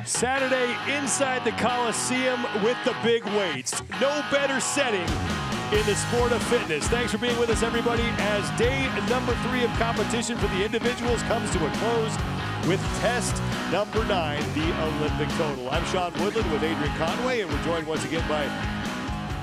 Saturday inside the Coliseum with the big weights. No better setting in the sport of fitness. Thanks for being with us, everybody, as day number 3 of competition for the individuals comes to a close with test number 9, the Olympic total. I'm Sean Woodland with Adrian Conway, and we're joined once again by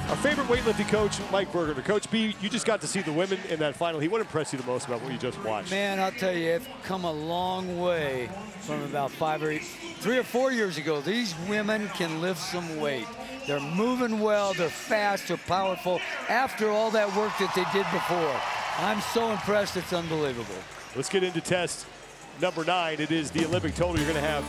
our favorite weightlifting coach, Mike Berger. Coach B, you just got to see the women in that final heat. What impressed you the most about what you just watched? Man, I'll tell you, it's come a long way from about 3 or 4 years ago. These women can lift some weight. They're moving well, they're fast, they're powerful, after all that work that they did before. I'm so impressed, it's unbelievable. Let's get into test number 9. It is the Olympic total. You're gonna have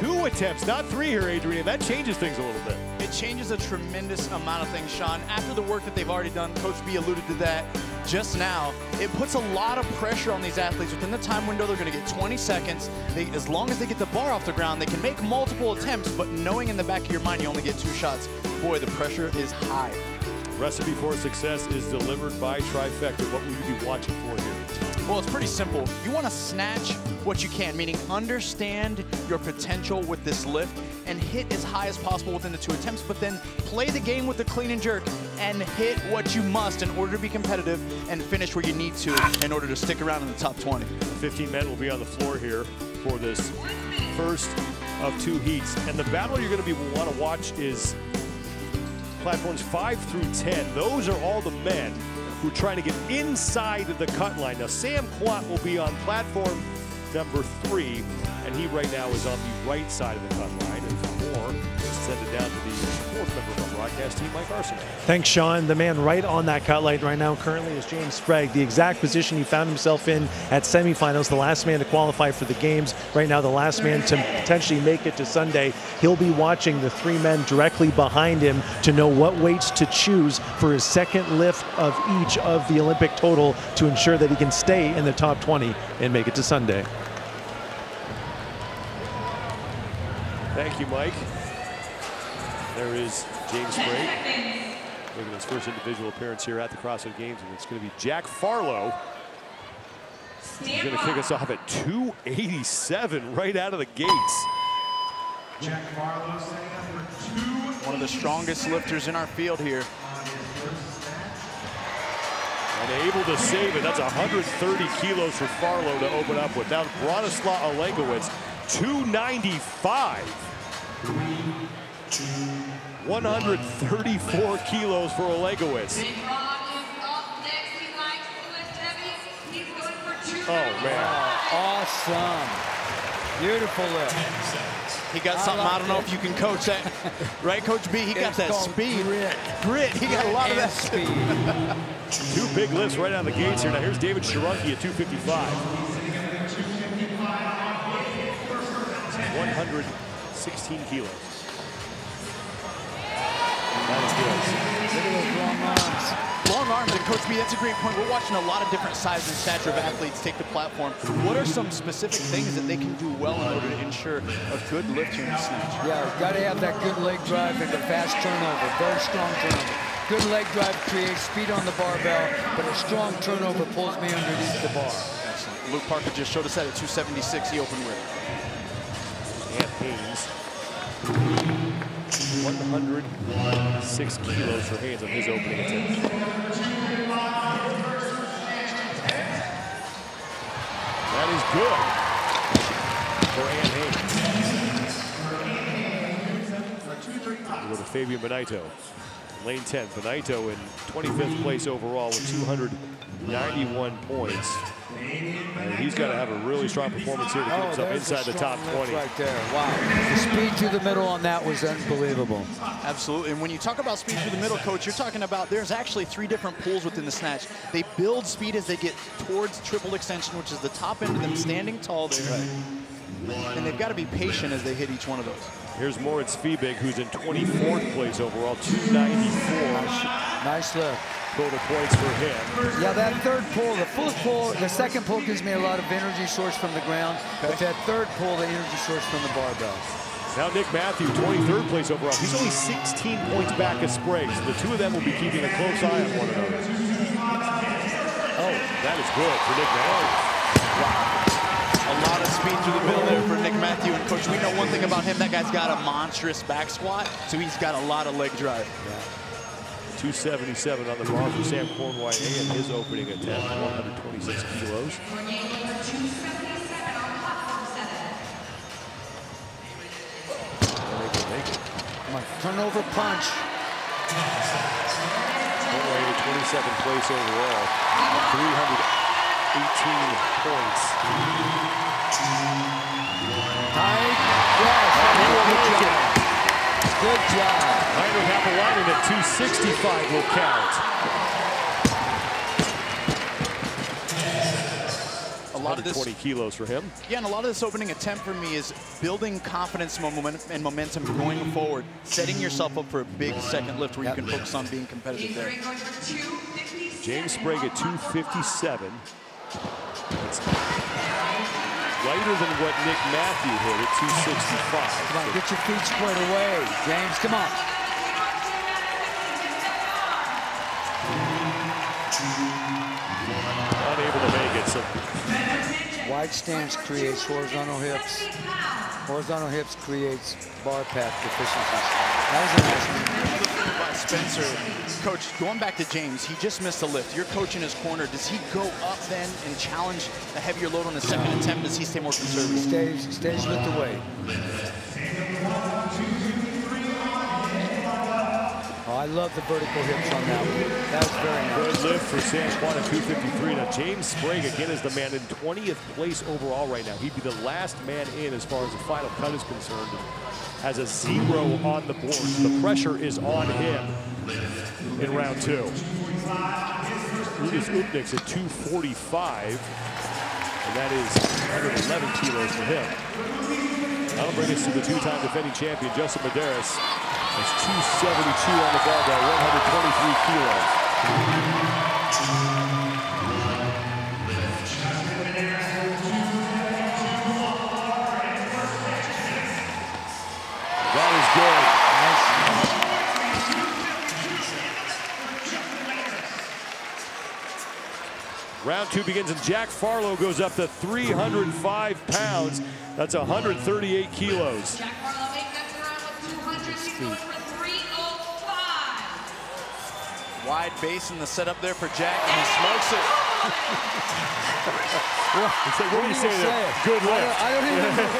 2 attempts, not 3 here, Adrian. That changes things a little bit. It changes a tremendous amount of things, Sean. After the work that they've already done, Coach B alluded to that just now, it puts a lot of pressure on these athletes. Within the time window, they're gonna get 20 seconds. As long as they get the bar off the ground, they can make multiple attempts, but knowing in the back of your mind you only get 2 shots, boy, the pressure is high. Recipe for success is delivered by Trifecta. What will you be watching for here? Well, it's pretty simple. You want to snatch what you can, meaning understand your potential with this lift and hit as high as possible within the 2 attempts, but then play the game with the clean and jerk and hit what you must in order to be competitive and finish where you need to in order to stick around in the top 20. 15 men will be on the floor here for this first of 2 heats. And the battle you're going to want to watch is platforms 5 through 10. Those are all the men who are trying to get inside the cut line. Now, Sam Quat will be on platform number 3, and he right now is on the right side of the cut line. And for more, let's send it down to the 4th member of our broadcast team, Mike Arsenault. Thanks, Sean. The man right on that cut line right now currently is James Sprague, the exact position he found himself in at semifinals, the last man to qualify for the games. Right now, the last man to potentially make it to Sunday. He'll be watching the 3 men directly behind him to know what weights to choose for his second lift of each of the Olympic total to ensure that he can stay in the top 20 and make it to Sunday. Thank you, Mike. There is James Sprague making his first individual appearance here at the CrossFit Games, and it's going to be Jack Farlow. He's going to kick us off at 287 right out of the gates. Jack Farlow setting up for 2. One of the strongest lifters in our field here. And able to save it. That's 130 kilos for Farlow to open up with. Now Bronislaw Olejkowicz, 295. 134 kilos for Olejkowicz. Oh, man. Awesome. Beautiful lift. He got something, I don't know if you can coach that. Right, Coach B? He got that speed. Grit. He got a lot of that speed. 2 big lifts right out of the gates here. Now here's David Sharonki at 255. 116 kilos. That is good. Look at those long arms. Long arms, and Coach B, that's a great point. We're watching a lot of different sizes and stature of athletes take the platform. What are some specific things that they can do well in order to ensure a good lift here in the snatch? Yeah, got to have that good leg drive and the fast turnover, very strong turnover. Good leg drive creates speed on the barbell, but a strong turnover pulls me underneath the bar. Excellent. Luke Parker just showed us that at 276 he opened with. And Haynes. 106 kilos for Haynes on his opening attempt. That is good for Ann Haynes. With Fabian Benito, lane 10. Benito in 25th place overall with 291 points. And he's got to have a really strong performance here to get himself inside the top 20. Right there, wow. The speed through the middle on that was unbelievable. Absolutely, and when you talk about speed through the middle, Coach, you're talking about there's actually 3 different pulls within the snatch. They build speed as they get towards triple extension, which is the top end of them standing tall there. Right. And they've got to be patient as they hit each one of those. Here's Moritz Fiebig, who's in 24th place overall, 294. Nice lift. Total points for him. Yeah, that 3rd pull, the 4th pull, the 2nd pull gives me a lot of energy source from the ground, but that 3rd pull, the energy source from the barbell. Now Nick Matthew, 23rd place overall. He's only 16 points back of Sprague, so the 2 of them will be keeping a close eye on one another. Oh, that is good for Nick Matthew. Wow. A lot of speed through the middle there for Nick Matthew. And Coach, we know one thing about him. That guy's got a monstrous back squat, so he's got a lot of leg drive. Yeah. 277 on the bar for Sam Cornwhite in his opening attempt, 126 kilos. Come on, turnover punch. Cornwhite in 22nd place overall, 318 points. Tight. Yes. Good job. Heinrich Appalainen at 265 will count. A lot of this 20 kilos for him. Yeah, and a lot of this opening attempt for me is building confidence and momentum going forward, setting yourself up for a big second lift where you can focus on being competitive there. James Sprague at 257. That's lighter than what Nick Matthew hit at 265. Come on, get your feet squared away. James, come on. Unable to make it. So wide stance creates horizontal hips. Horizontal hips creates bar path deficiencies. That was a nice one. By Spencer, Coach, going back to James, he just missed a lift. You're coaching his corner. Does he go up then and challenge a heavier load on the second attempt? Does he stay more conservative? Stays with the weight. Oh, I love the vertical hips on that one. That was very nice. Good lift for San Juan at 253. Now, James Sprague, again, is the man in 20th place overall right now. He'd be the last man in as far as the final cut is concerned. Has a 0 on the board. The pressure is on him in round 2. Rudis Upniks at 245. And that is 111 kilos for him. That'll bring us to the two-time defending champion, Justin Medeiros. That's 272 on the barbell, 123 kilos. That is good. Nice. Round 2 begins, and Jack Farlow goes up to 305 pounds. That's 138 kilos. Jack Farlow makes that round with 200. He goes for 305. Wide base in the setup there for Jack, and he smokes it. What do you say there? Good lift. I don't even know.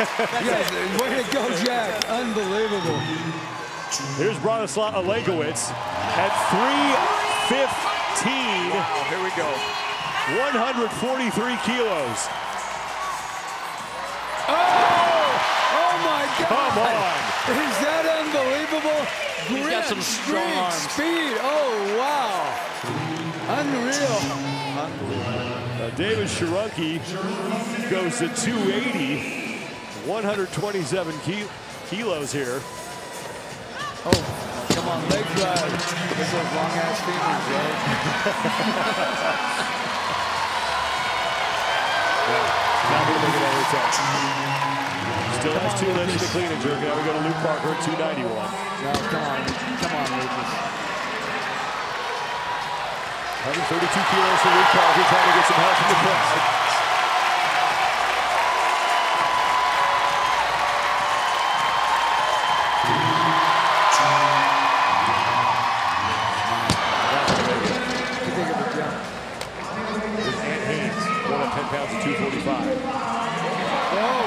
Yes, way to go, Jack. Unbelievable. Here's Bronislaw Olegowicz at 315. Wow, here we go. 143 kilos. Oh my God. Come on. Is that unbelievable? He's got some strong arms. Speed. Oh, wow. Unreal. David Shirunki goes to 280. 127 kilos here. Oh, come on, leg drive. Look at those long-ass fingers, right? Not going to make it every time. Still has 2 lifts to clean and jerk. Now we go to Luke Parker at 291. No, come on, Lucas. 132 kilos for Luke Parker, trying to get some help from the crowd. Going up 10 pounds at 245. Whoa.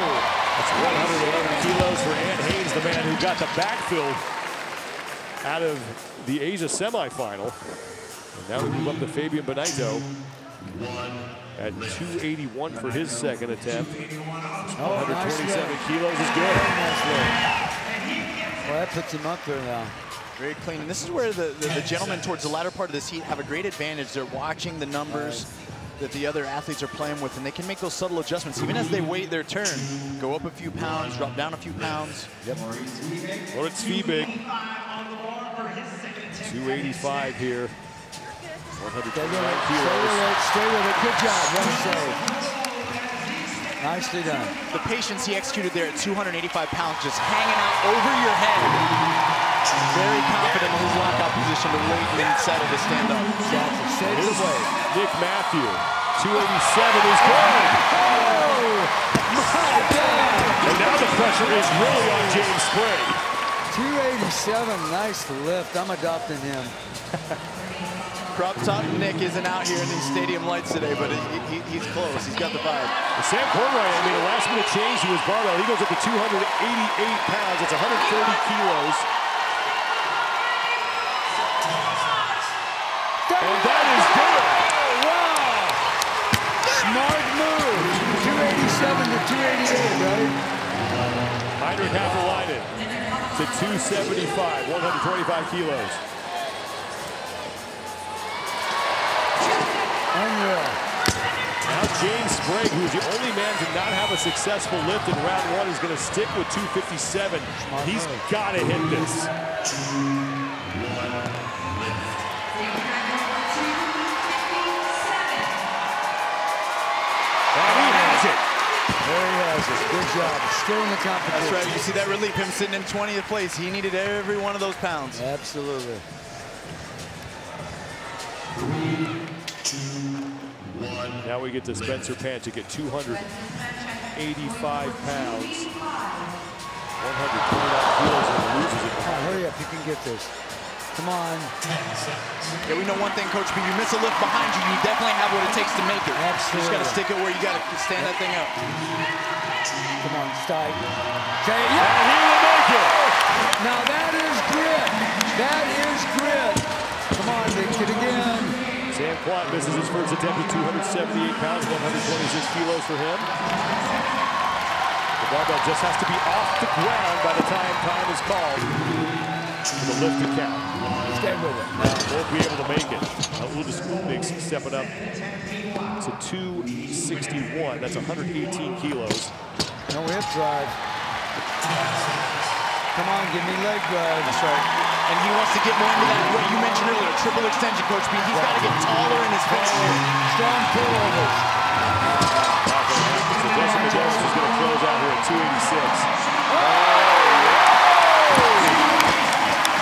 That's 111 kilos for Ant Haynes, the man who got the backfill out of the Asia semifinal. And now we move up to Fabian Benito at 281 for his second attempt. 127 kilos is good. Well, that puts him up there now. Very clean. And this is where the gentlemen towards the latter part of this heat have a great advantage. They're watching the numbers that the other athletes are playing with, and they can make those subtle adjustments even as they wait their turn. Go up a few pounds, drop down a few pounds. Yep. Moritz Fiebig, 285 here. 129 kilos. Stay with it. Good job. Well saved. Nicely done. The patience he executed there at 285 pounds, just hanging out over your head. Very confident in his lockout position to wait inside of the stand-up. Exactly. Saves the weight. Nick Matthew, 287 is good. Oh, My God! And now the pressure is really on James Sprague. 287, nice lift. I'm adopting him. Prop top Nick isn't out here in these stadium lights today, but he's close. He's got the vibe. Sam Cornwright made a last-minute change to his barbell. He goes up to 288 pounds. It's 130 kilos. And that is good. Wow! Smart move. 287 to 288, right? Heinrich Haverleinen to 275, 125 kilos. Unreal. Now James Sprague, who's the only man to not have a successful lift in round one, is going to stick with 257. He's got to hit this. There he has it. Good job. Still in the competition. That's right. You see that relief, him sitting in 20th place. He needed every one of those pounds. Absolutely. 3, 2, 1. Now we get to Spencer Panchik at 285 pounds. 129 kilos and loses it. Oh, hurry up. You can get this. Come on. Yeah, we know one thing, Coach B. You miss a lift behind you, you definitely have what it takes to make it. Absolutely. You just got to stick it where you got to stand that thing up. Come on, Steig. Okay, And he will make it. Now that is grit. That is grit. Come on, make it again. Sam Quant misses his first attempt at 278 pounds, 126 kilos for him. The barbell just has to be off the ground by the time is called for the lift to count. Stay with it. Won't be able to make it. Uldis Ulniks stepping up to 261. That's 118 kilos. No hip drive. Come on, give me leg drive. That's right. And he wants to get more into that, what you mentioned earlier, triple extension, Coach B. He's got to get taller in his finish. Strong pullovers. So Justin Medeiros is going to close out here at 286.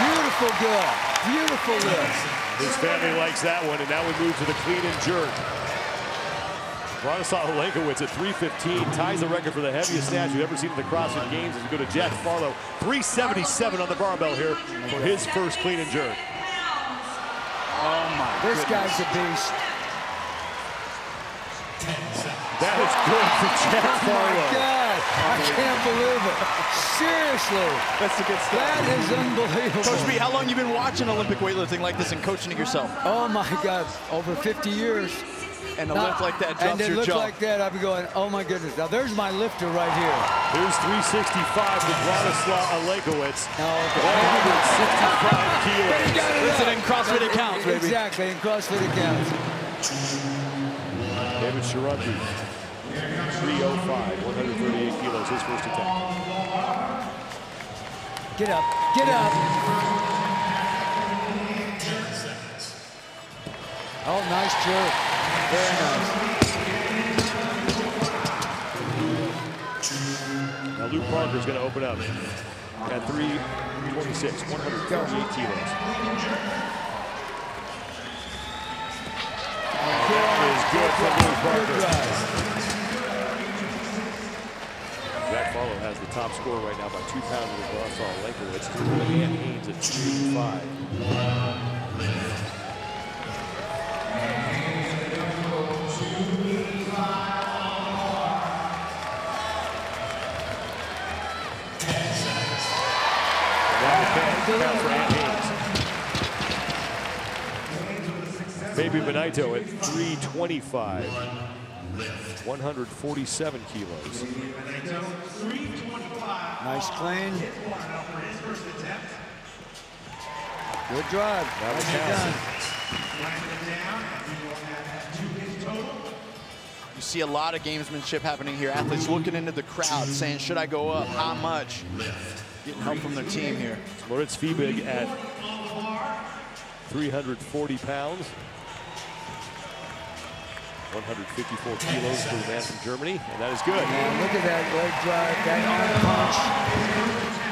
Beautiful good. Beautiful lift. His family likes that one, and now we move to the clean and jerk. Bronislaw Olenkowicz at 315 ties the record for the heaviest snatch we've ever seen in the CrossFit Games as we go to Jack Farlow. 377 on the barbell here for his first clean and jerk. Oh my This guy's a beast. That is good for Jack Oh Farlow. my God, I can't believe it. Seriously. That's the good stuff. That is unbelievable. Coach B, how long you been watching Olympic weightlifting like this and coaching it yourself? Oh my God, over 50 years. And a lift like that drops your lift jaw. like that, I'd be going, oh my goodness. Now there's my lifter right here. Here's 365 for Bronislaw Olenkowicz. Now, 165 kilos. Listen, in CrossFit it counts, baby. Exactly, in CrossFit it counts. David Sharundi, 305, 138 kilos, his first attempt. Get up, get up. Oh, nice jerk. Very nice. Now Luke Parker's going to open up at 326, 138 kilos. That is good for Luke Parker. Jack Farlow has the top score right now by 2 pounds with Bronislaw Olenkowicz. And Haynes at 285. Baby Benito at 325, 147 kilos. Nice clean. Good drive. Nicely done. You see a lot of gamesmanship happening here. Athletes looking into the crowd, saying, should I go up? How much? Getting help from their team here. Moritz Fiebig at 340 pounds. 154 kilos for the man from Germany, and that is good. Man, look at that leg drive, that arm punch.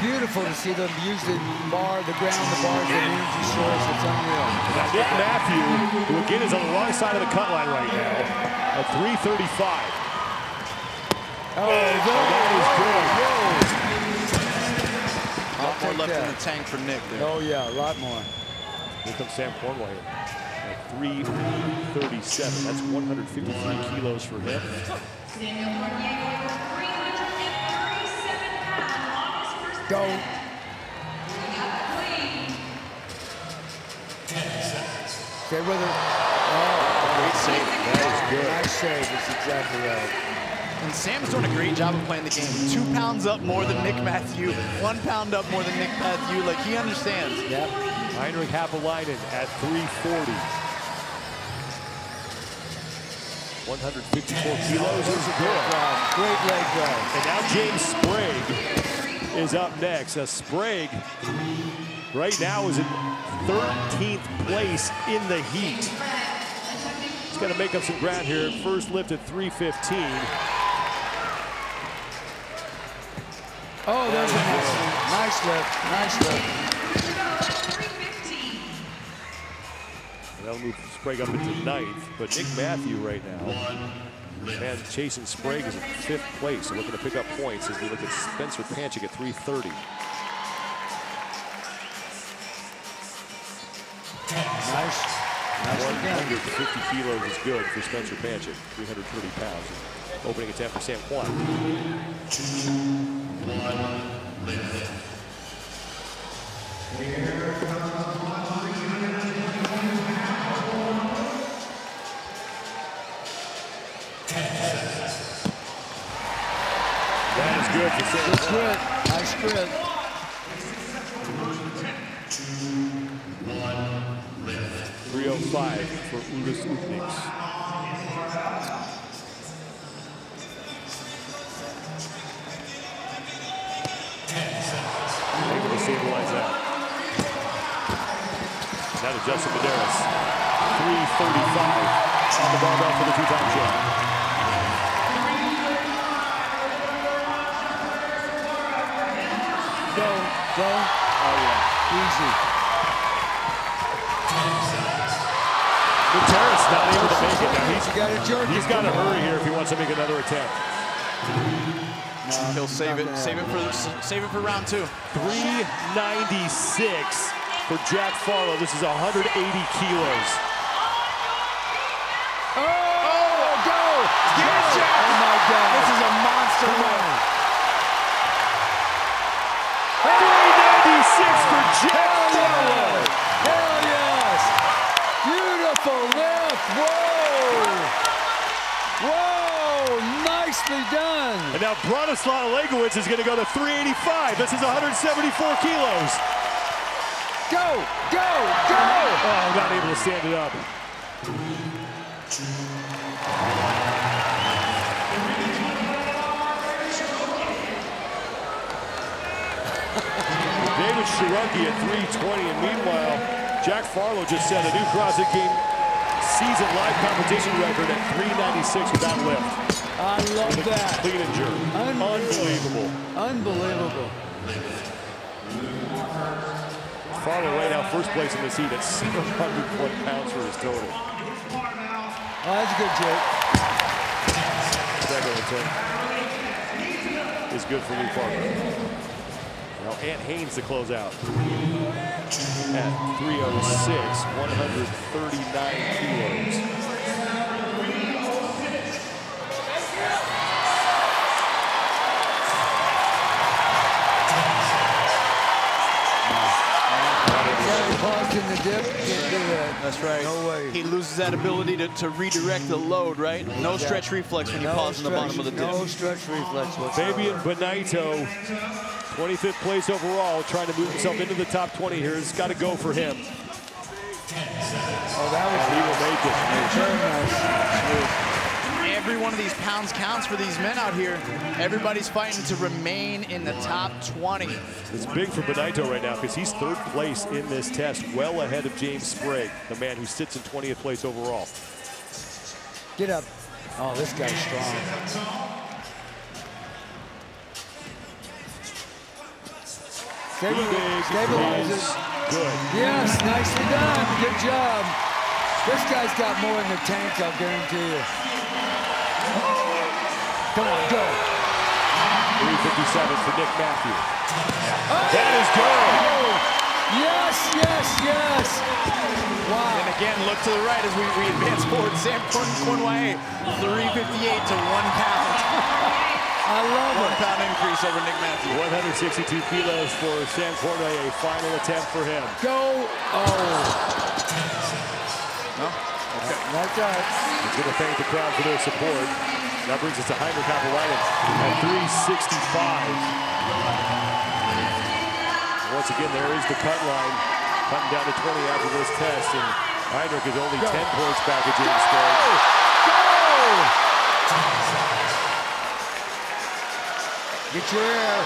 Beautiful to see them use the bar, the ground, the bars, the energy source. It's unreal. Now Nick Matthew, who again is on the wrong side of the cut line right now, at 335. Oh, that A lot more left in the tank for Nick there. Oh, yeah, a lot more. Here comes Sam Cornwell here at 337. That's 153 kilos for him. Go. Stay with her. Oh, Great save. That is good. nice save. That's exactly right. And Sam's doing a great job of playing the game. 2 pounds up more than Nick Matthew. 1 pound up more than Nick Matthew. Like, he understands. Yep. Heinrich Happelainen at 340. 154 kilos is good. Great leg drive. And now James Sprague is up next. Sprague right now is in 13th place in the heat. He's got to make up some ground here. First lift at 315. Oh, there's a nice lift. Nice lift. And that'll move Sprague up into 9th. But Nick Matthew right now, man, chasing Sprague is in 5th place. So looking to pick up points as we look at Spencer Panchik at 330. Nice. 150 kilos is good for Spencer Panchik. 330 pounds. Opening attempt for Sam Kwan. That is good for Sam Kwan. Good. Nice grit. .305 for Ulis Utniks. Able to stabilize that. Now to Justin Medeiros. 335 on the barbell for the 2-time champ. Go. Oh, yeah. Easy. Medeiros not able to make it. Now he's got to hurry here if he wants to make another attempt. He'll save it. Save it for round 2. 396 for Jack Farlow. This is 180 kilos. Oh, go! Get it, Jack! Oh, my God. This is a monster run. 396 for Jack Farlow. Hell yes! Beautiful lift. Whoa! Whoa! Nicely done. And now Bronislaw Legowitz is going to go to 385. This is 174 kilos. Go! Go! Go! Oh, I'm not able to stand it up. David Shirunki at 320, and meanwhile, Jack Farlow just set a new CrossFit Game season live competition record at 396 without lift. I love that. Clean and jerk. Unbelievable. Unbelievable. Farlow right now first place in this heat at 701 pounds for his total. Oh, that's a good joke. Second attempt is good for Lee Farlow. Now Ant Haynes to close out at 306, 139 kilos. Paused in the dip, can't do that. That's right. No way. He loses that ability to redirect the load, right? No stretch reflex when you pause in the bottom of the dip. No stretch reflex whatsoever. Fabian Benito, 25th place overall, trying to move himself into the top 20 here. It's got to go for him. Oh, that was He will make it. very nice. Every one of these pounds counts for these men out here. Everybody's fighting to remain in the top 20. It's big for Benito right now because he's 3rd place in this test, well ahead of James Sprague, the man who sits in 20th place overall. Get up. Oh, this guy's strong. Stabilizes. Good. Yes, nicely done. Good job. This guy's got more in the tank, I'll guarantee you. Come on, go. for Nick Matthew. That is good. Yes, yes, yes. Wow. And again, look to the right as we advance forward. Sam Cornway, 358 to 1 pound. I love it. 1 pound increase over Nick Matthew. 162 kilos for Sam Cornway, a final attempt for him. Go. Oh. No? Okay. That's all right. He's going to thank the crowd for their support. That brings us to Heinrich Kapowinen at 365. Once again, there is the cut line, cutting down to 20 after this test, and Heinrich is only 10 points back at James Sprague. Get your air.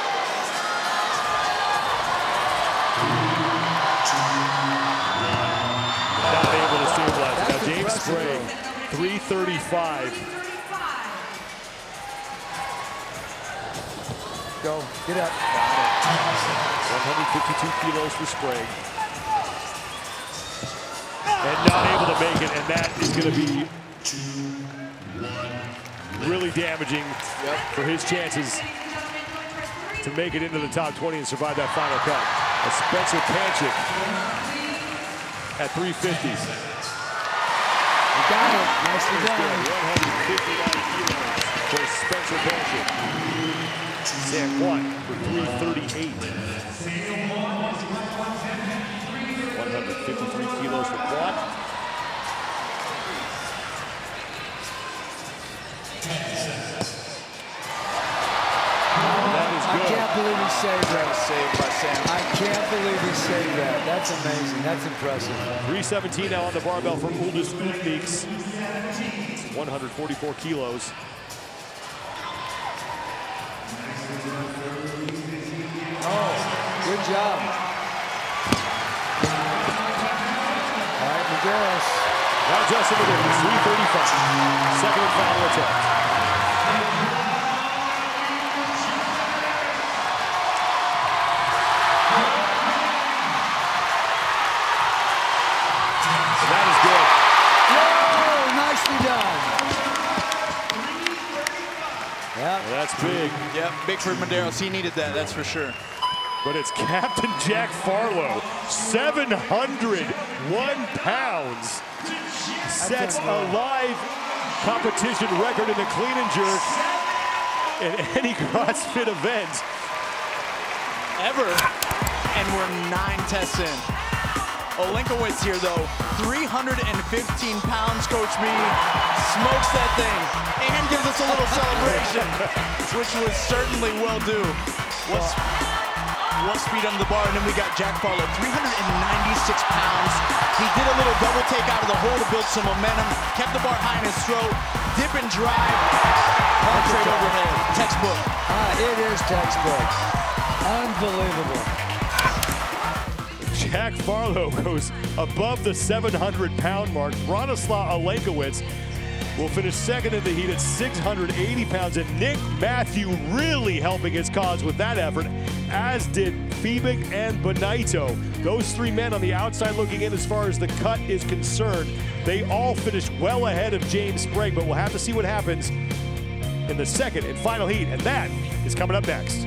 Not able to stabilize it. Now James Sprague, 335. Go. Get up. 152 kilos for Sprague. And not able to make it, and that is going to be really damaging for his chances to make it into the top 20 and survive that final cut. Spencer Panchik at 350. You got it. Nicely done. 159 kilos for Spencer Panchik. San Juan for 338. 153 kilos for Quan. That is I good. can't believe he saved that. Saved by Sam. I can't believe he saved that. That's amazing. That's impressive. 317 now on the barbell for Uldis Udniks. 144 kilos. Oh, good job. All right, Medeiros. Now Justin Medeiros, 335. Second and final attempt. And that is good. Whoa, nicely done. Yeah. Well, that's big. Yep, big for Medeiros. He needed that, that's for sure. But it's Captain Jack Farlow, 701 pounds. Sets a live competition record in the clean and jerk in any CrossFit event. Ever, and we're 9 tests in. Olenkowicz here though, 315 pounds, Coach B, smokes that thing, and gives us a little celebration, which was certainly well due. One speed under the bar, and then we got Jack Farlow, 396 pounds. He did a little double take out of the hole to build some momentum, kept the bar high in his throat, dip and drive, straight overhead, textbook. It is textbook. Unbelievable. Jack Farlow goes above the 700-pound mark. Bronislaw Olenkowicz will finish second in the heat at 680 pounds. And Nick Matthew really helping his cause with that effort, as did Fiebig and Benito. Those 3 men on the outside looking in as far as the cut is concerned. They all finished well ahead of James Sprague, but we'll have to see what happens in the second and final heat. And that is coming up next.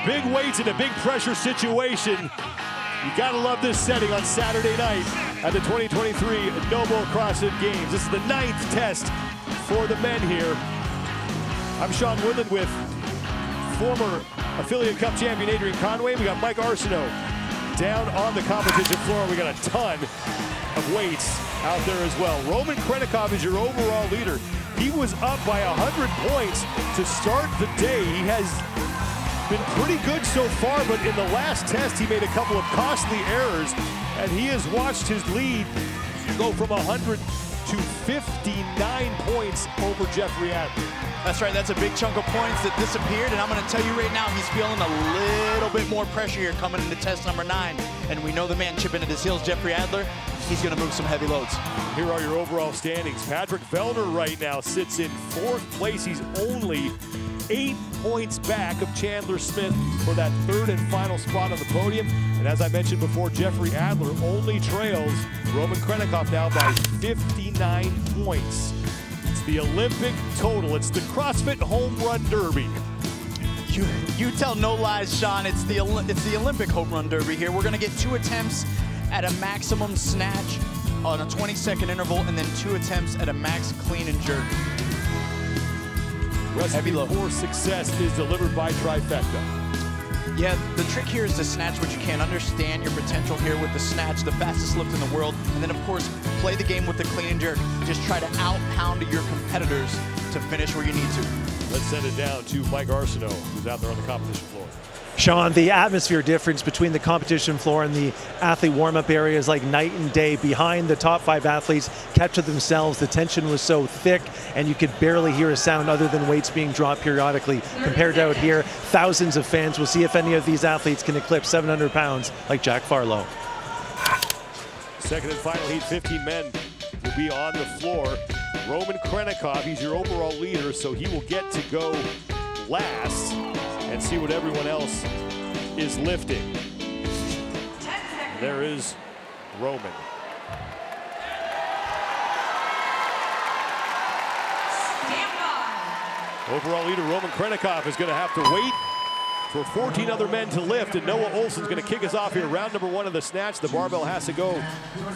Big weights in a big pressure situation. You gotta love this setting on Saturday night at the 2023 NOBULL CrossFit Games. This is the 9th test for the men here. I'm Sean Woodland with former Affiliate Cup champion Adrian Conway. We got Mike Arsenault down on the competition floor. We got a ton of weights out there as well. Roman Krennikov is your overall leader. He was up by 100 points to start the day. He has been pretty good so far, but in the last test, he made a couple of costly errors, and he has watched his lead go from 100 to 59 points over Jeffrey Adler. That's right, that's a big chunk of points that disappeared, and I'm gonna tell you right now, he's feeling a little bit more pressure here coming into test number 9, and we know the man chipping at his heels, Jeffrey Adler, he's gonna move some heavy loads. Here are your overall standings. Patrick Vellner right now sits in 4th place. He's only 8 points back of Chandler Smith for that 3rd and final spot on the podium. And as I mentioned before, Jeffrey Adler only trails Roman Krennikov now by 59 points. It's the Olympic total. It's the CrossFit Home Run Derby. You tell no lies, Sean. It's the Olympic Home Run Derby here. We're gonna get 2 attempts at a maximum snatch on a 20-second interval, and then 2 attempts at a max clean and jerk. Recipe for success is delivered by Trifecta. Yeah, the trick here is to snatch what you can. Understand your potential here with the snatch, the fastest lift in the world, and then of course, play the game with the clean and jerk. Just try to out-pound your competitors to finish where you need to. Let's send it down to Mike Arsenault, who's out there on the competition floor. Sean, the atmosphere difference between the competition floor and the athlete warm-up area is like night and day. Behind the top 5 athletes kept to themselves, the tension was so thick and you could barely hear a sound other than weights being dropped periodically. Compared to out here, thousands of fans. We'll see if any of these athletes can eclipse 700 pounds like Jack Farlow. Second and final heat, 15 men will be on the floor. Roman Krennikov, he's your overall leader, so he will get to go last and see what everyone else is lifting. There is Roman. Overall leader Roman Krennikov is going to have to wait for 14 other men to lift, and Noah Olson's going to kick us off here. Round number 1 of the snatch. The barbell has to go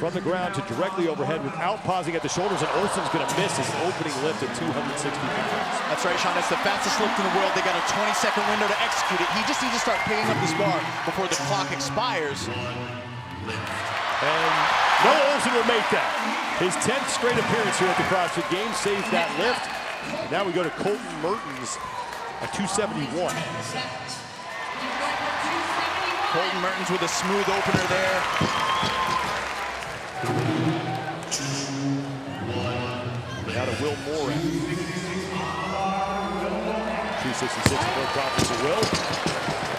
from the ground to directly overhead without pausing at the shoulders, and Olson's going to miss his opening lift at 260 pounds. That's right, Sean. It's the fastest lift in the world. They got a 20-second window to execute it. He just needs to start picking up this bar before the clock expires. And Noah Olson will make that. His 10th straight appearance here at the CrossFit Games saves that lift. And now we go to Colton Mertens at 271. Colton Mertens with a smooth opener there. Now to Will Moran. 266, no problem for Will.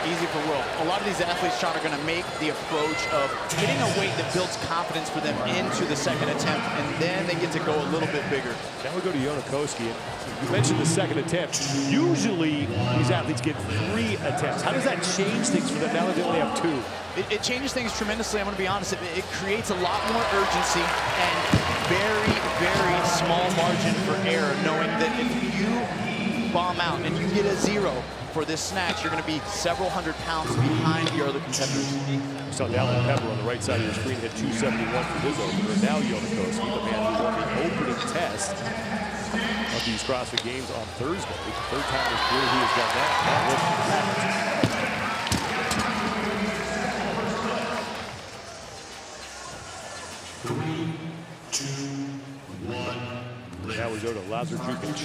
Easy for Will. A lot of these athletes, Sean, are going to make the approach of hitting a weight that builds confidence for them into the second attempt, and then they get to go a little bit bigger. Now we go to Jonakowski. You mentioned the second attempt. Usually, these athletes get 3 attempts. How does that change things for them now that they only have 2? It changes things tremendously. I'm going to be honest. It creates a lot more urgency and very, very small margin for error, knowing that if you bomb out and you get a 0 for this snatch, you're going to be several hundred pounds behind your other competitors. We saw Dallin Pepper on the right side of your screen hit 271 for his opener. And now Jonakowski, the man who won the opening test of these CrossFit Games on Thursday. 3rd time in his career he has done that. Now we go to Lazar Jukic.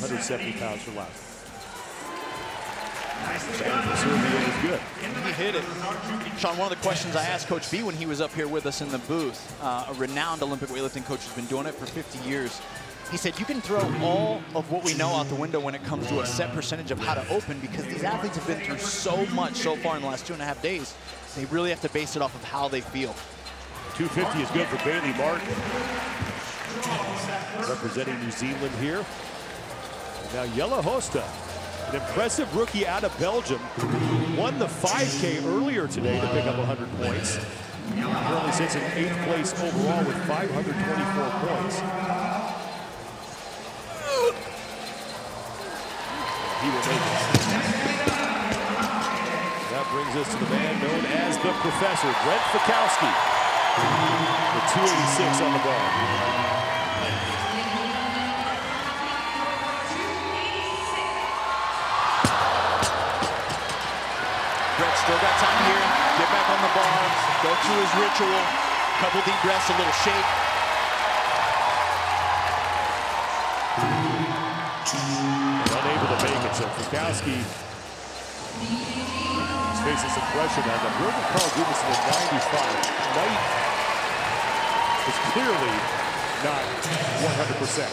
270 pounds for Lazar. Serbia is good. He hit it. Sean, one of the questions I asked Coach B when he was up here with us in the booth, a renowned Olympic weightlifting coach who's been doing it for 50 years. He said, you can throw all of what we know out the window when it comes to a set percentage of how to open, because these athletes have been through so much so far in the last 2.5 days. They really have to base it off of how they feel. 250 is good for Bailey Martin, representing New Zealand here. And now Jelle Hosta, an impressive rookie out of Belgium, won the 5K earlier today to pick up 100 points. Currently sits in 8th place overall with 524 points. He will make it. brings us to the man known as the Professor, Brent Fikowski, with 286 on the bar. Still got time here. Get back on the bar. Go through his ritual. Couple deep breaths, a little shake. Unable to make it, so Fikowski is facing some pressure now. The Roman Carl Dumas in the 95. Knight is clearly not 100%.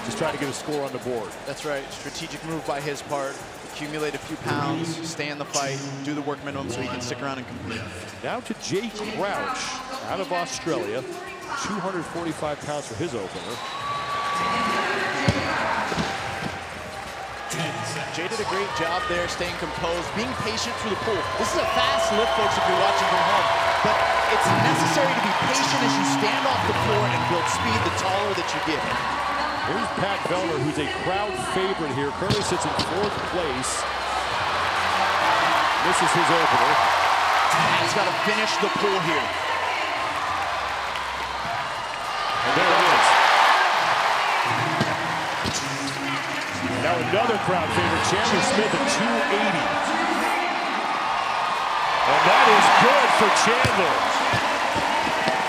Just trying to get a score on the board. That's right. Strategic move by his part. Accumulate a few pounds, stay in the fight, do the work minimum so he can stick around and compete. Now to Jay Crouch, out of Australia. 245 pounds for his opener. Jay did a great job there, staying composed, being patient through the pool. This is a fast lift, folks, if you're watching from home. But it's necessary to be patient as you stand off the floor and build speed the taller that you get. Here's Pat Vellner, who's a crowd favorite here. Currently sits in 4th place. This is his opener. Pat's got to finish the pool here. And there it is. Now another crowd favorite, Chandler Smith at 280. And that is good for Chandler.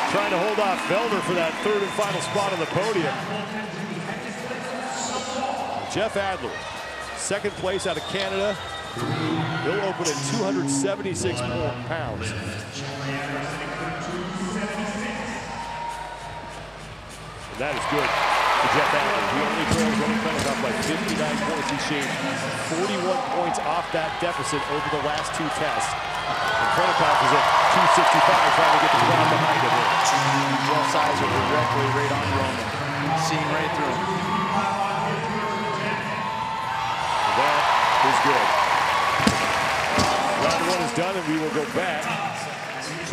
Trying to hold off Vellner for that 3rd and final spot on the podium. Jeff Adler, 2nd place out of Canada. He'll open at 276 pounds. And that is good for Jeff Adler. He only trails Roman Reynolds off by 59 points. He shaved 41 points off that deficit over the last 2 tests. And Protocoff is at 265, trying to get the crowd behind him here. Both sides are directly right on Roman, seeing right through him. That is good. Round 1 is done, and we will go back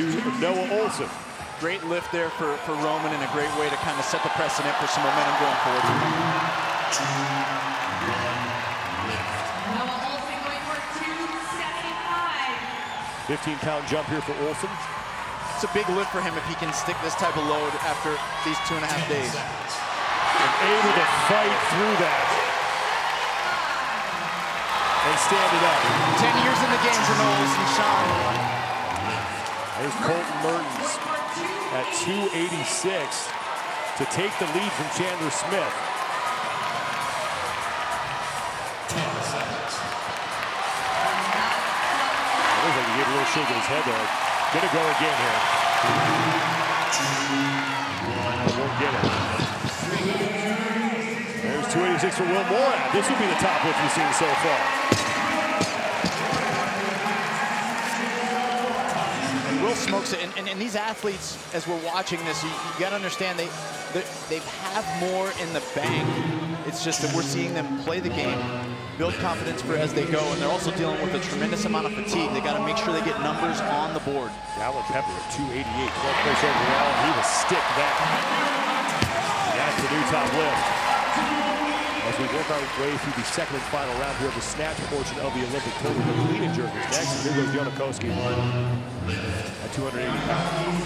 to Noah Olson. Great lift there for Roman, and a great way to kind of set the precedent for some momentum going forward. Noah Olson going for 275. 15-pound jump here for Olson. It's a big lift for him if he can stick this type of load after these 2.5 days. And able to fight through that. And stand it up. 10 years in the game for Noah Olson, Sean. There's Colton Mertens at 286 to take the lead from Chandler Smith. Looks like he gave a little shake in his head there. Gonna go again here. Won't get it. There's 286 for Will Morad. This would be the top lift you've seen so far. Will smokes it, and these athletes, as we're watching this, you got to understand they have more in the bank. It's just that we're seeing them play the game, build confidence for as they go, and they're also dealing with a tremendous amount of fatigue. They got to make sure they get numbers on the board. Alan Pepper at 288, 12th place overall. He will stick that. That's the new top lift. As we work our way through the 2nd and final round here of the snatch portion of the Olympic tournament. The clean and jerk is next. And here goes Janikowski at 280 pounds.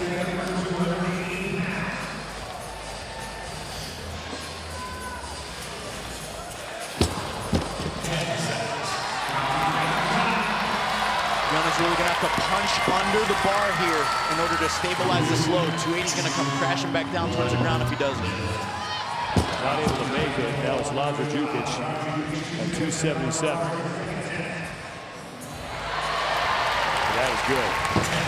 Yana's really going to have to punch under the bar here in order to stabilize this load. 280 is going to come crashing back down towards the ground if he doesn't. Not able to make it. Now it's Lazar Jukic at 277. That is good.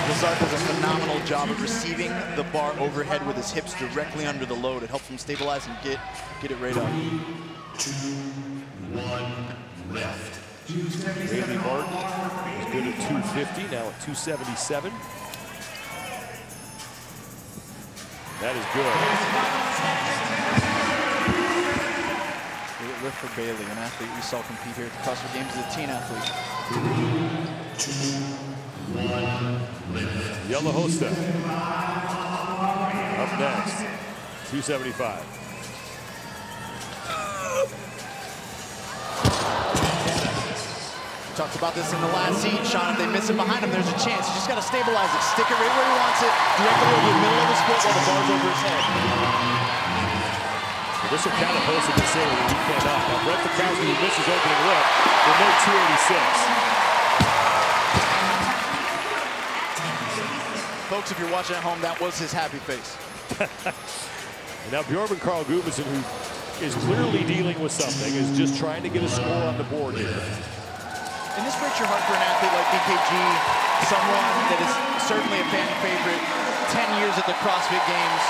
Lazar does a phenomenal job of receiving the bar overhead with his hips directly under the load. It helps him stabilize and get it right up. 2-1 left. Randy Martin is good at 250, now at 277. That is good. Great lift for Bailey, an athlete we saw compete here at the CrossFit Games as a teen athlete. 2-1 left. Yella Hosta up next, 275. Talked about this in the last heat, Sean. If they miss it behind him, there's a chance. You just got to stabilize it. Stick it right where he wants it, directly over the middle of his foot while the bar's over his head. Well, this will count a posted to say when he can't up. Now, Brett Fikowski, who misses opening look, will make 286. Folks, if you're watching at home, that was his happy face. And now Bjorn Carl Gudmundsson, who is clearly dealing with something, is just trying to get a score on the board here. And this breaks your heart for an athlete like BKG, someone that is certainly a fan favorite, 10 years at the CrossFit Games,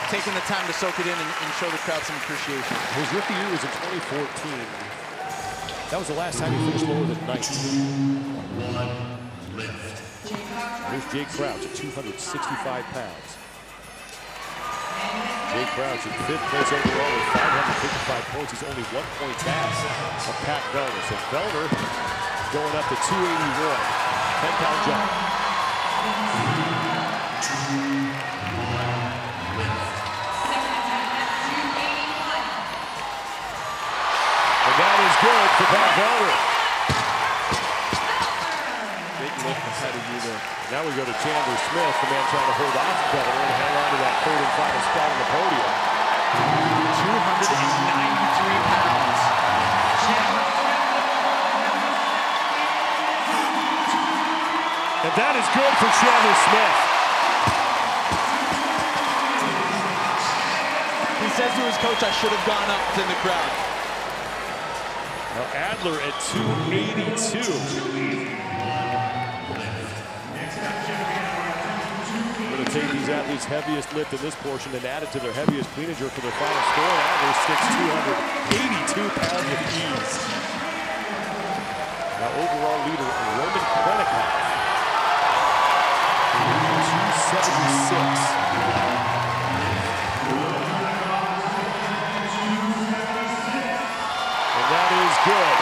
taking the time to soak it in and show the crowd some appreciation. His rookie year was in 2014. That was the last time he finished lower than 19. Here's Jake Crouch at 265 pounds. Jake Crouch in 5th place overall with 555 points. He's only 1 point back of Pat Vellner. So Vellner going up to 281. 10-pound jump. And that is good for Pat Vellner. Big lift ahead of you there. Now we go to Chandler Smith, the man trying to hold off Vellner and hang on to that 3rd and final spot on the podium. 293 pounds. And that is good for Chandler Smith. He says to his coach, I should have gone up in the crowd. Now Adler at 282. Going to take these athletes' heaviest lift in this portion and add it to their heaviest clean and jerk for their final score. Adler sticks 282 pounds with ease. Now overall leader Roman Krennikov, 276. And that is good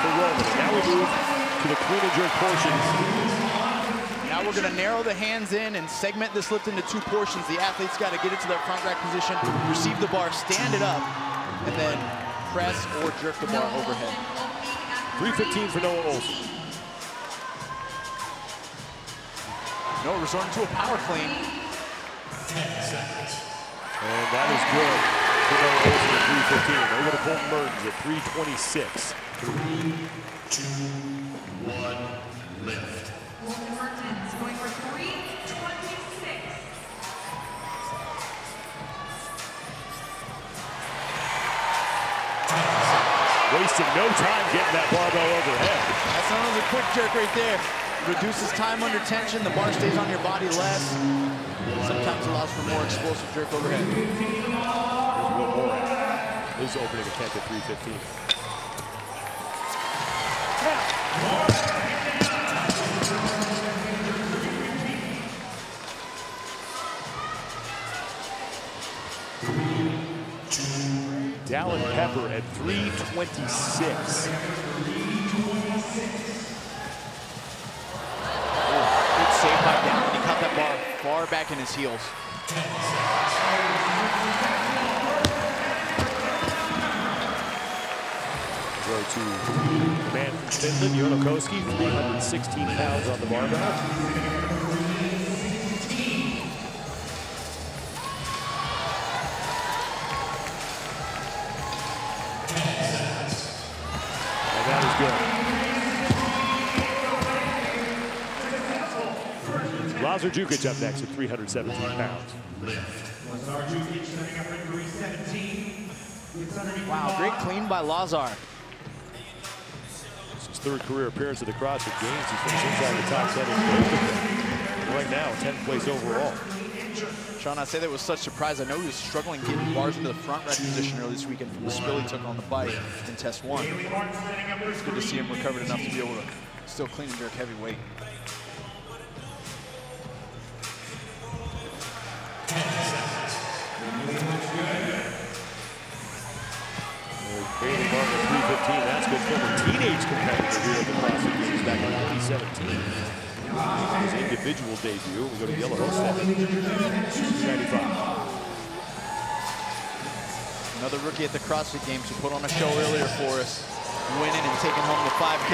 for Roman. And now we move to the clean and jerk portion. Now we're going to narrow the hands in and segment this lift into 2 portions. The athlete's got to get it to their front rack position, receive the bar, stand it up, and then press or jerk the bar overhead. 315 for Noah Olson. Noah resorting to a power clean. And that is good for Noah Olson at 315. Over to Colton Mertens at 326. 3, 2, 1, lift. Colton Mertens going for 326. Wasting no time getting that barbell overhead. That's another quick jerk right there. Reduces time under tension. The bar stays on your body less. Sometimes allows for more explosive jerk overhead. Here's Will Moran. His opening attempt at 315. Dallin Pepper at 326. Good save by Dallin. He caught that bar far back in his heels. Go to the man from Finland, Jonokoski, 316 pounds on the barbell. And that is good. Lazar Jukic up next at 317 pounds. Lazar Jukic setting up at 317. Wow, great clean by Lazar. It's his 3rd career appearance at the CrossFit Games. He finished inside the top 10 in both of them. And right now, 10th place overall. Sean, I say that was such surprise. I know he was struggling getting bars into the front rack position early this weekend from the spill he took on the bike in test 1. It's good to see him recovered enough to be able to still clean and jerk heavy weight. Bailey Martin at 315. That's been former teenage competitor here at the CrossFit Games back in 2017. His individual debut. We go to Yellow Host at 295. Another rookie at the CrossFit Games who put on a show earlier for us. winning and taking home the 5K.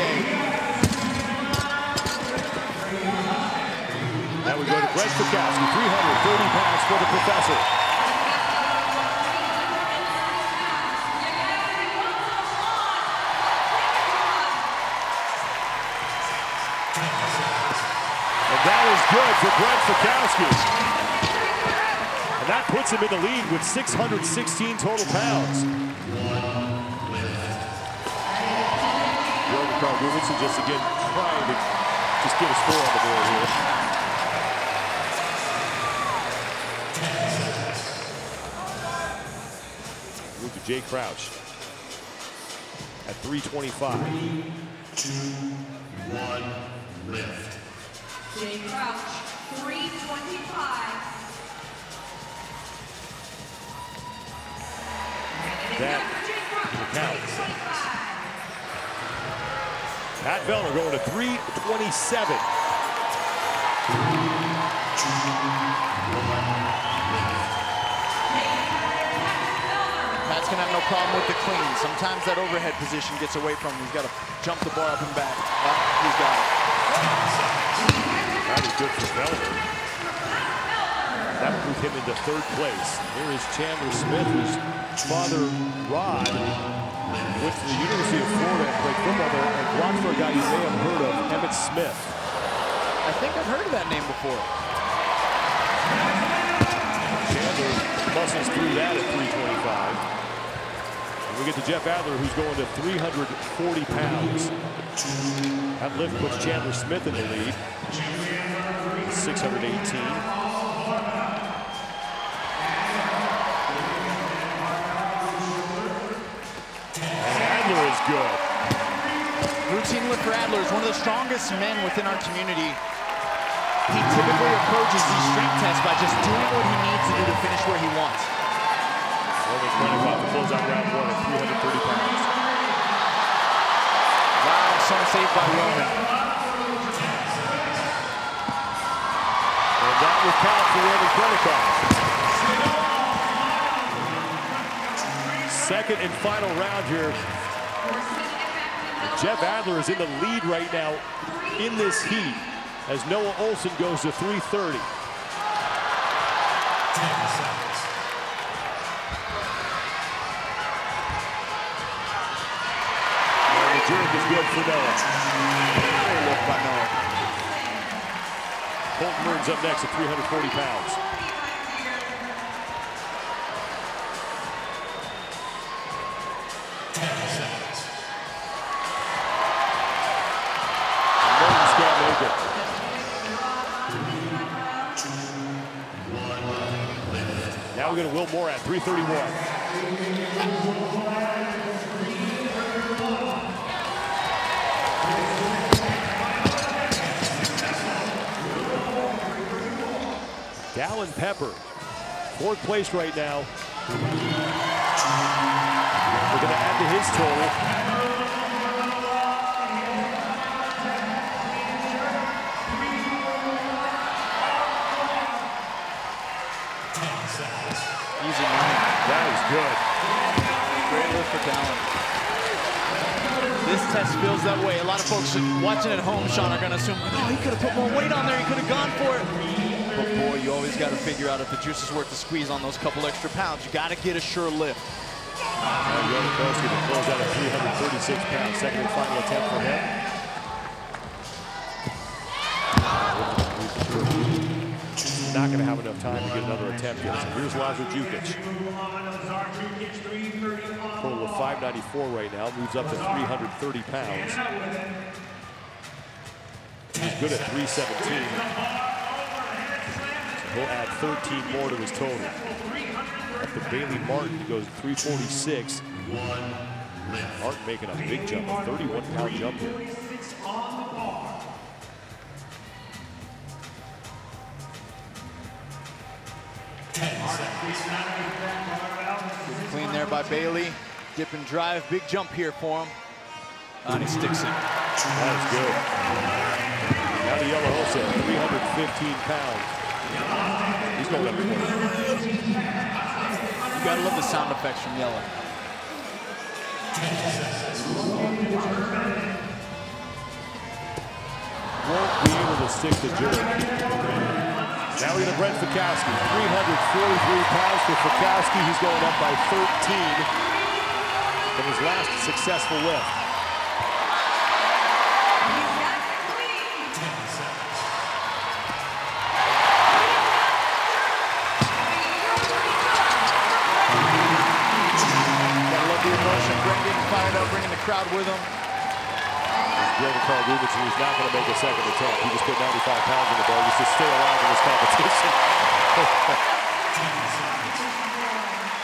Now we go to Brent Fikowski, 330 pounds for the professor. And that is good for Brent Fikowski. And that puts him in the lead with 616 total pounds. Jordan Carl Gubitson just again trying to just get a score on the board here. Move to Jay Crouch at 325. 2, 1, lift. Jay Crouch, 325. That counts. Pat Vellner going to 327. Pat's gonna have no problem with the clean. Sometimes that overhead position gets away from him. He's got to jump the bar up and back. He's got it. That is good for Vellner. That would move him into third place. Here is Chandler Smith, whose father, Rod, went to the University of Florida and played football there and blocked for a guy you may have heard of, Emmitt Smith. I think I've heard of that name before. Chandler muscles through that at 325. And we get to Jeff Adler, who's going to 340 pounds. That lift puts Chandler Smith in the lead. 618. Is good. Routine lift for Adler is one of the strongest men within our community. He typically approaches these strength tests by just doing what he needs to do to finish where he wants. Roman Krennikov to close out round one at 330 pounds. Wow, some saved by Roman. And that will count for Roman Krennikov. Second and final round here. Jeff Adler is in the lead right now in this heat as Noah Olson goes to 330. And the jerk is good for Noah. Great lift by Noah. Colton Mearns up next at 340 pounds. Now we're going to Will Moore at 331. Dallin Pepper, fourth place right now. We're going to add to his total. Easy money. That is good. Great lift for Dallin. This test feels that way. A lot of folks watching at home, Sean, are going to assume, oh, he could have put more weight on there. He could have gone for it. But boy, you always got to figure out if the juice is worth the squeeze on those couple extra pounds. You got to get a sure lift. Yoda Koski to close out at 336 pounds. Second and final attempt for him. Not going to have enough time to get another attempt yet. So here's Lazar Jukic. Total of 594 right now. Moves up to 330 pounds. He's good at 317. So he'll add 13 more to his total. Up to Bailey Martin, who goes 346. Martin making a big jump, a 31-pound jump here. Clean there by Bailey. Dip and drive. Big jump here for him. And he sticks it. That is good. Now the yellow Jose, 315 pounds. He's going up. You gotta love the sound effects from yellow. won't be able to stick the jerk. Now we're going to Brent Fikowski, 343 pounds for Fikowski. He's going up by 13 from his last successful lift. Gotta love the emotion, getting fired up, bringing the crowd with him. Carl Rubenson, who's not going to make a second attempt. He just put 95 pounds in the bag just to stay alive in this competition.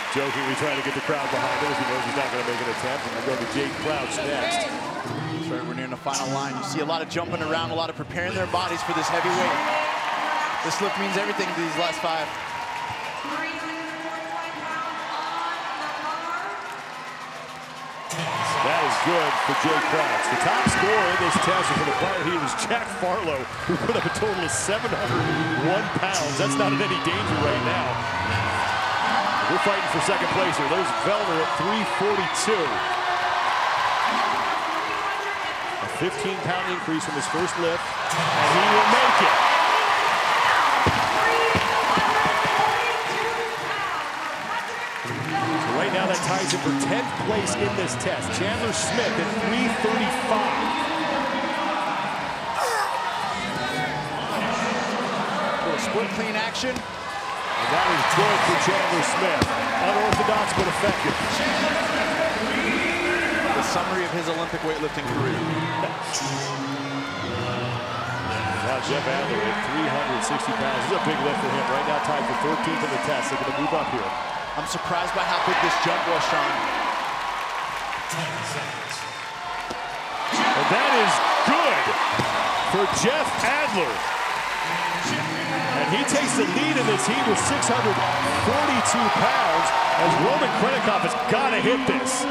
Jokingly trying to get the crowd behind him as he knows he's not going to make an attempt. And we'll go to Jake Crouch next. That's right, we're nearing the final line. You see a lot of jumping around, a lot of preparing their bodies for this heavy weight. This lift means everything to these last 5. That is good for Jake Crouch. The top scorer in this test for the prior heat was Jack Farlow, who put up a total of 701 pounds. That's not in any danger right now. We're fighting for second place here. There's Vellner at 342. A 15-pound increase from his first lift, and he will make it. Right now, that ties him for 10th place in this test. Chandler Smith at 335. Little split clean action. And that is good for Chandler Smith. Unorthodox but effective. The summary of his Olympic weightlifting career. Now Jeff Adler at 360 pounds. This is a big lift for him. Right now, tied for 13th in the test. They're going to move up here. I'm surprised by how big this jump was, Sean. And that is good for Jeff Adler. And he takes the lead in this heat with 642 pounds as Roman Krennikov has got to hit this.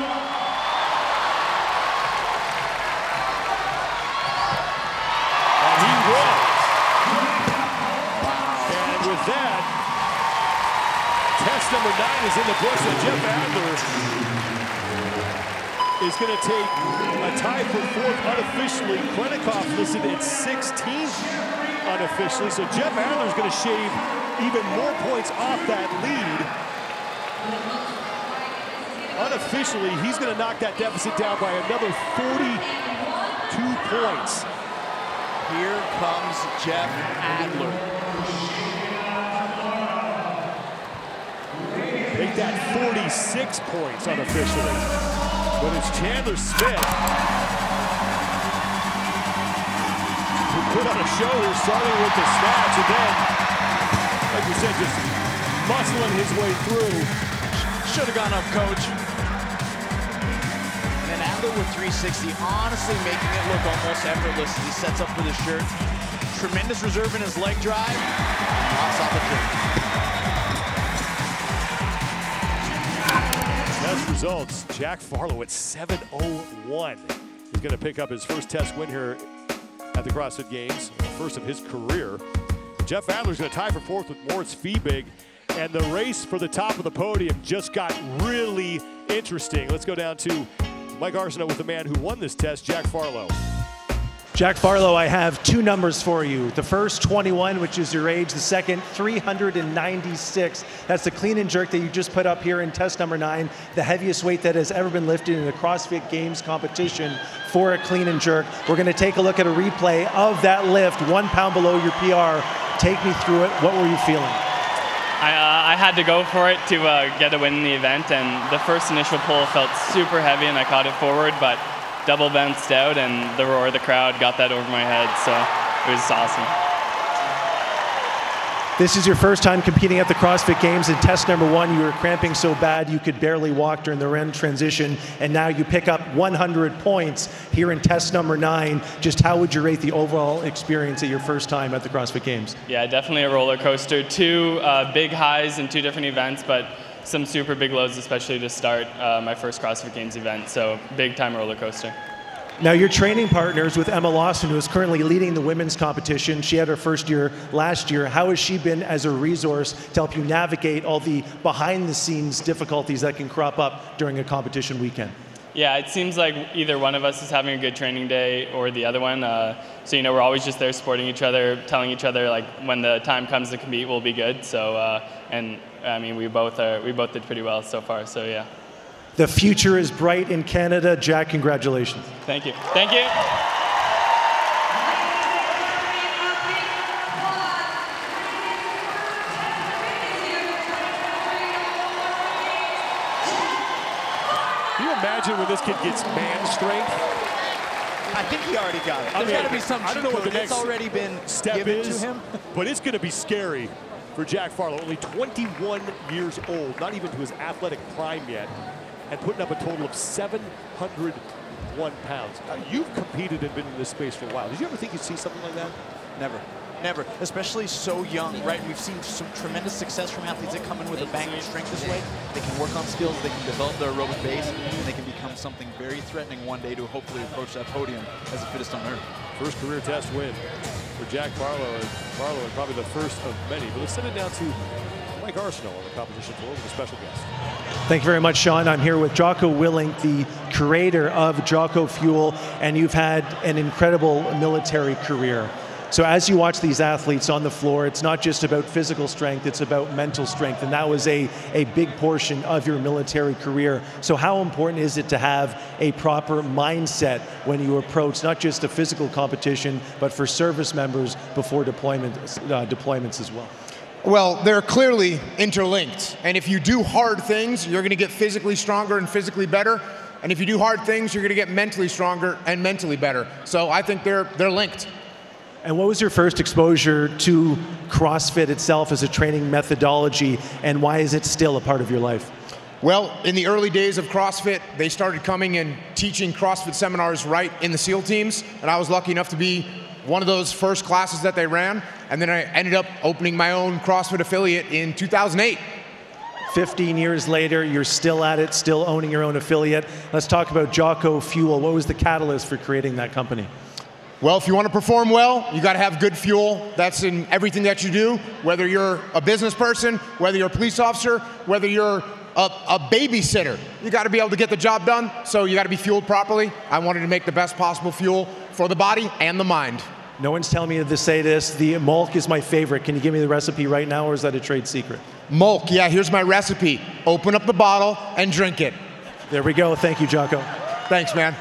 And he will. And with that, test number 9 is in the books, and Jeff Adler is going to take a tie for 4th unofficially. Krennikov listed at 16th unofficially, so Jeff Adler is going to shave even more points off that lead. Unofficially, he's going to knock that deficit down by another 42 points. Here comes Jeff Adler. Make that 46 points unofficially. But it's Chandler Smith who put on a show here, starting with the snatch, and then, like you said, just muscling his way through. Should have gone up, coach. And then Adler with 360, honestly making it look almost effortless as he sets up for the shirt. Tremendous reserve in his leg drive. Pops off the jerk. Test results, Jack Farlow at 7:01. He's going to pick up his first test win here at the CrossFit Games, first of his career. Jeff Adler's going to tie for 4th with Moritz Fiebig, and the race for the top of the podium just got really interesting. Let's go down to Mike Arsenault with the man who won this test, Jack Farlow. Jack Farlow, I have 2 numbers for you. The first, 21, which is your age. The second, 396. That's the clean and jerk that you just put up here in test number 9, the heaviest weight that has ever been lifted in a CrossFit Games competition for a clean and jerk. We're going to take a look at a replay of that lift, 1 pound below your PR. Take me through it. What were you feeling? I had to go for it to get a win in the event, and the first initial pull felt super heavy, and I caught it forward, but double bounced out, and the roar of the crowd got that over my head, so it was awesome. This is your first time competing at the CrossFit Games. In test number 1, you were cramping so bad you could barely walk during the REM transition, and now you pick up 100 points here in test number 9. Just how would you rate the overall experience at your first time at the CrossFit Games? Yeah, definitely a roller coaster. 2 big highs in 2 different events, but some super big lows, especially to start my first CrossFit Games event. So big time roller coaster. Now you're training partners with Emma Lawson, who is currently leading the women's competition. She had her first year last year. How has she been as a resource to help you navigate all the behind the scenes difficulties that can crop up during a competition weekend? Yeah, it seems like either one of us is having a good training day or the other one. So, you know, we're always just there supporting each other, telling each other, like, when the time comes to compete, we'll be good. So, and, I mean, we both did pretty well so far, so yeah. The future is bright in Canada. Jack, congratulations. Thank you. Thank you. Can you imagine when this kid gets man strength? I think he already got it. There's got to be some I don't know what the next already been step given is, to him. but it's going to be scary for Jack Farlow. Only 21 years old, not even to his athletic prime yet, and putting up a total of 701 pounds. You've competed and been in this space for a while. Did you ever think you'd see something like that? Never. Never, especially so young, right? We've seen some tremendous success from athletes that come in with a bang of strength this way. They can work on skills, they can develop their aerobic base, and they can become something very threatening one day to hopefully approach that podium as the fittest on earth. First career test win for Jack Farlow, and probably the first of many. But let's send it down to Mike Arsenault on the competition floor with a special guest. Thank you very much, Sean. I'm here with Jocko Willink, the creator of Jocko Fuel, and you've had an incredible military career. So as you watch these athletes on the floor, it's not just about physical strength, it's about mental strength, and that was a big portion of your military career. So how important is it to have a proper mindset when you approach not just a physical competition, but for service members before deployments as well? Well, they're clearly interlinked, and if you do hard things, you're going to get physically stronger and physically better, and if you do hard things, you're going to get mentally stronger and mentally better. So I think they're linked. And what was your first exposure to CrossFit itself as a training methodology, and why is it still a part of your life? Well, in the early days of CrossFit, they started coming and teaching CrossFit seminars right in the SEAL teams, and I was lucky enough to be one of those first classes that they ran, and then I ended up opening my own CrossFit affiliate in 2008. 15 years later, you're still at it, still owning your own affiliate. Let's talk about Jocko Fuel. What was the catalyst for creating that company? Well, if you want to perform well, you got to have good fuel. That's in everything that you do, whether you're a business person, whether you're a police officer, whether you're a babysitter. You got to be able to get the job done, so you got to be fueled properly. I wanted to make the best possible fuel for the body and the mind. No one's telling me to say this. The Mulk is my favorite. Can you give me the recipe right now, or is that a trade secret? Mulk, yeah, here's my recipe. Open up the bottle and drink it. There we go. Thank you, Jocko. Thanks, man.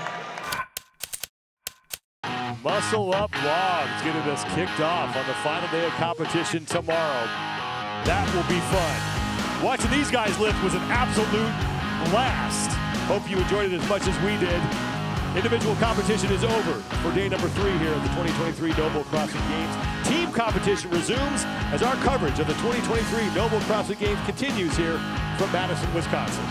Muscle Up Logs getting us kicked off on the final day of competition tomorrow. That will be fun. Watching these guys lift was an absolute blast. Hope you enjoyed it as much as we did. Individual competition is over for day number 3 here at the 2023 NOBULL CrossFit Games. Team competition resumes as our coverage of the 2023 NOBULL CrossFit Games continues here from Madison, Wisconsin.